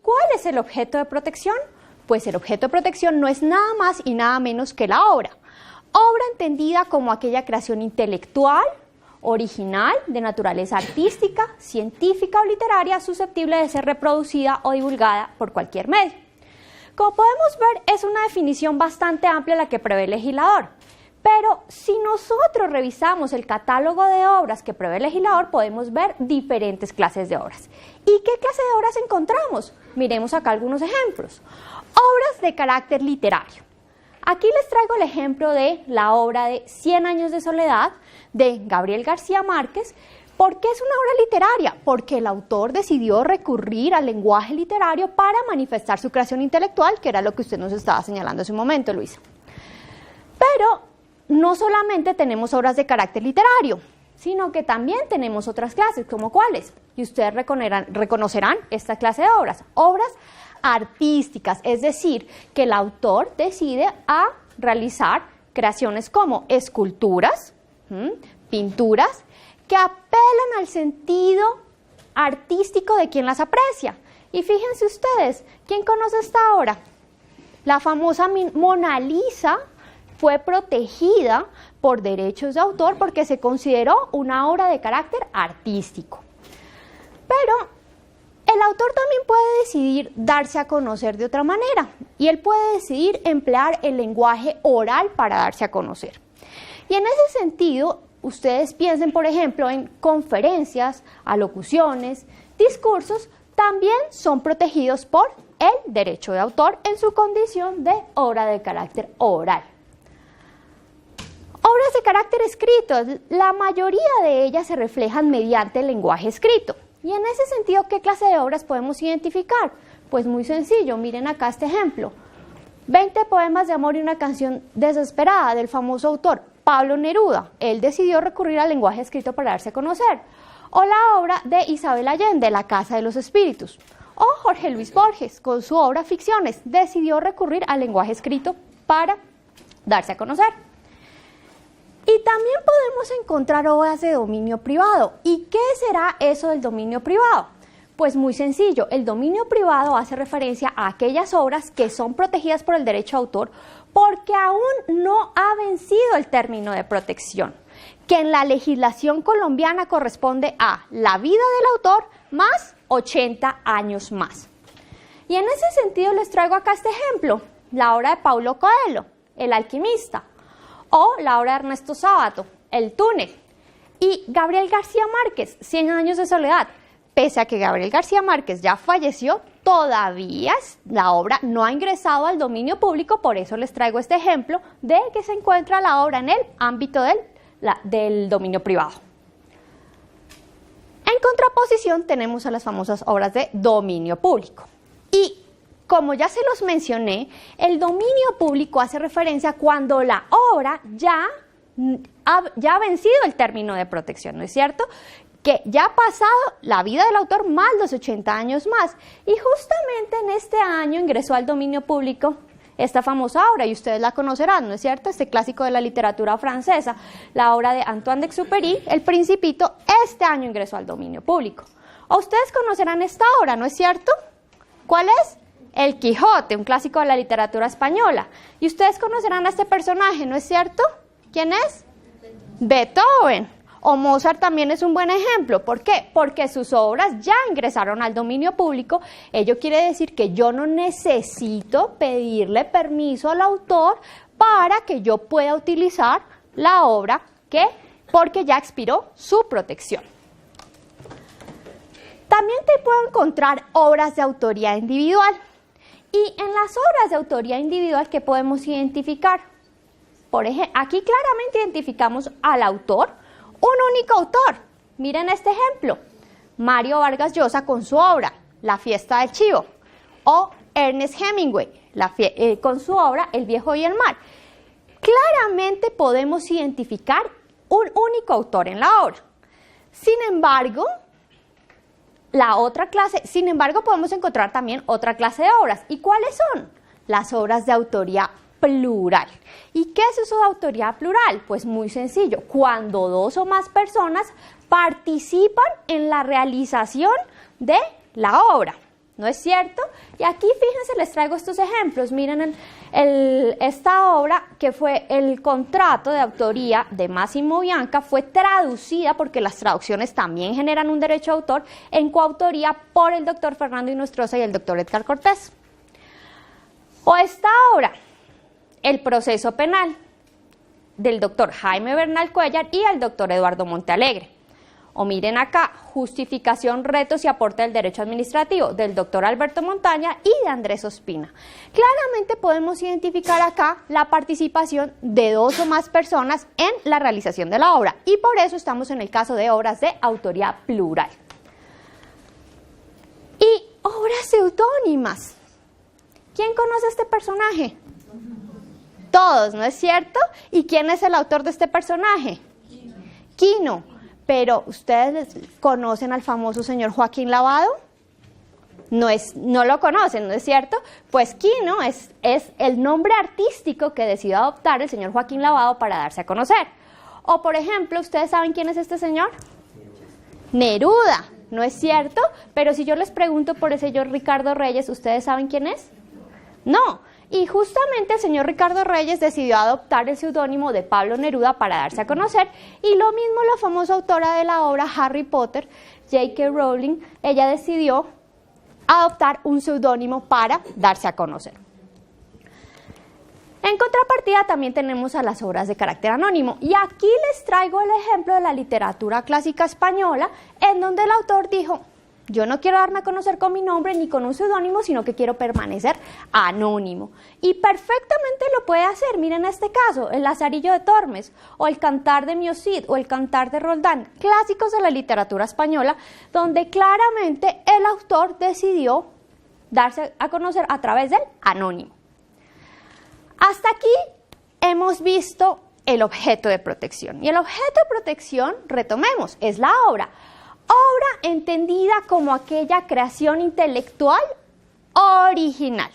¿Cuál es el objeto de protección? Pues el objeto de protección no es nada más y nada menos que la obra. Obra entendida como aquella creación intelectual, original, de naturaleza artística, científica o literaria susceptible de ser reproducida o divulgada por cualquier medio. Como podemos ver, es una definición bastante amplia la que prevé el legislador. Pero si nosotros revisamos el catálogo de obras que prevé el legislador, podemos ver diferentes clases de obras. ¿Y qué clase de obras encontramos? Miremos acá algunos ejemplos. Obras de carácter literario. Aquí les traigo el ejemplo de la obra de 100 años de soledad de Gabriel García Márquez. ¿Por qué es una obra literaria? Porque el autor decidió recurrir al lenguaje literario para manifestar su creación intelectual, que era lo que usted nos estaba señalando hace un momento, Luisa. Pero no solamente tenemos obras de carácter literario, sino que también tenemos otras clases, ¿como cuáles? Y ustedes reconocerán esta clase de obras. Obras artísticas, es decir, que el autor decide a realizar creaciones como esculturas, pinturas, que apelan al sentido artístico de quien las aprecia. Y fíjense ustedes, ¿quién conoce esta obra? La famosa Mona Lisa fue protegida por derechos de autor porque se consideró una obra de carácter artístico. Pero el autor también puede decidir darse a conocer de otra manera y él puede decidir emplear el lenguaje oral para darse a conocer. Y en ese sentido, ustedes piensen, por ejemplo, en conferencias, alocuciones, discursos, también son protegidos por el derecho de autor en su condición de obra de carácter oral. Obras de carácter escrito, la mayoría de ellas se reflejan mediante el lenguaje escrito. Y en ese sentido, ¿qué clase de obras podemos identificar? Pues muy sencillo, miren acá este ejemplo. 20 poemas de amor y una canción desesperada del famoso autor Pablo Neruda. Él decidió recurrir al lenguaje escrito para darse a conocer. O la obra de Isabel Allende, La Casa de los Espíritus. O Jorge Luis Borges, con su obra Ficciones, decidió recurrir al lenguaje escrito para darse a conocer. Y también podemos encontrar obras de dominio privado. ¿Y qué será eso del dominio privado? Pues muy sencillo, el dominio privado hace referencia a aquellas obras que son protegidas por el derecho de autor porque aún no ha vencido el término de protección, que en la legislación colombiana corresponde a la vida del autor más 80 años más. Y en ese sentido les traigo acá este ejemplo, la obra de Paulo Coelho, El alquimista, o la obra de Ernesto Sábato, El túnel, y Gabriel García Márquez, 100 años de soledad. Pese a que Gabriel García Márquez ya falleció, todavía la obra no ha ingresado al dominio público, por eso les traigo este ejemplo de que se encuentra la obra en el ámbito del dominio privado. En contraposición tenemos a las famosas obras de dominio público. Y como ya se los mencioné, el dominio público hace referencia cuando la obra ya ha vencido el término de protección, ¿no es cierto? Que ya ha pasado la vida del autor más los 80 años más. Y justamente en este año ingresó al dominio público esta famosa obra, y ustedes la conocerán, ¿no es cierto? Este clásico de la literatura francesa, la obra de Antoine de Exupéry, El Principito, este año ingresó al dominio público. O ustedes conocerán esta obra, ¿no es cierto? ¿Cuál es? El Quijote, un clásico de la literatura española. Y ustedes conocerán a este personaje, ¿no es cierto? ¿Quién es? Beethoven. O Mozart también es un buen ejemplo. ¿Por qué? Porque sus obras ya ingresaron al dominio público. Ello quiere decir que yo no necesito pedirle permiso al autor para que yo pueda utilizar la obra, porque ya expiró su protección. También te puedo encontrar obras de autoría individual. Y en las obras de autoría individual, ¿qué podemos identificar? Por ejemplo, aquí claramente identificamos al autor, un único autor. Miren este ejemplo, Mario Vargas Llosa con su obra La fiesta del chivo, o Ernest Hemingway con su obra El viejo y el mar. Claramente podemos identificar un único autor en la obra. Sin embargo, podemos encontrar también otra clase de obras. ¿Y cuáles son? Las obras de autoría plural. ¿Y qué es eso de autoría plural? Pues muy sencillo, cuando dos o más personas participan en la realización de la obra, ¿no es cierto? Y aquí fíjense, les traigo estos ejemplos. Miren esta obra que fue el contrato de autoría de Massimo Bianca, fue traducida, porque las traducciones también generan un derecho de autor, en coautoría por el doctor Fernando Inostroza y el doctor Edgar Cortés. O esta obra, El proceso penal, del doctor Jaime Bernal Cuellar y el doctor Eduardo Montealegre. O miren acá, Justificación, retos y aporte del derecho administrativo, del doctor Alberto Montaña y de Andrés Ospina. Claramente podemos identificar acá la participación de dos o más personas en la realización de la obra, y por eso estamos en el caso de obras de autoría plural. Y obras seudónimas. ¿Quién conoce a este personaje? Todos, ¿no es cierto? ¿Y quién es el autor de este personaje? Quino. Pero, ¿ustedes conocen al famoso señor Joaquín Lavado? No lo conocen, ¿no es cierto? Pues Quino es el nombre artístico que decidió adoptar el señor Joaquín Lavado para darse a conocer. O, por ejemplo, ¿ustedes saben quién es este señor? Neruda, ¿no es cierto? Pero si yo les pregunto por el señor Ricardo Reyes, ¿ustedes saben quién es? No. Y justamente el señor Ricardo Reyes decidió adoptar el seudónimo de Pablo Neruda para darse a conocer, y lo mismo la famosa autora de la obra Harry Potter, J.K. Rowling, ella decidió adoptar un seudónimo para darse a conocer. En contrapartida también tenemos a las obras de carácter anónimo, y aquí les traigo el ejemplo de la literatura clásica española, en donde el autor dijo: yo no quiero darme a conocer con mi nombre ni con un seudónimo, sino que quiero permanecer anónimo. Y perfectamente lo puede hacer. Miren este caso, el Lazarillo de Tormes, o el Cantar de Miocid, o el Cantar de Roldán, clásicos de la literatura española, donde claramente el autor decidió darse a conocer a través del anónimo. Hasta aquí hemos visto el objeto de protección. Y el objeto de protección, retomemos, es la obra. Obra entendida como aquella creación intelectual original.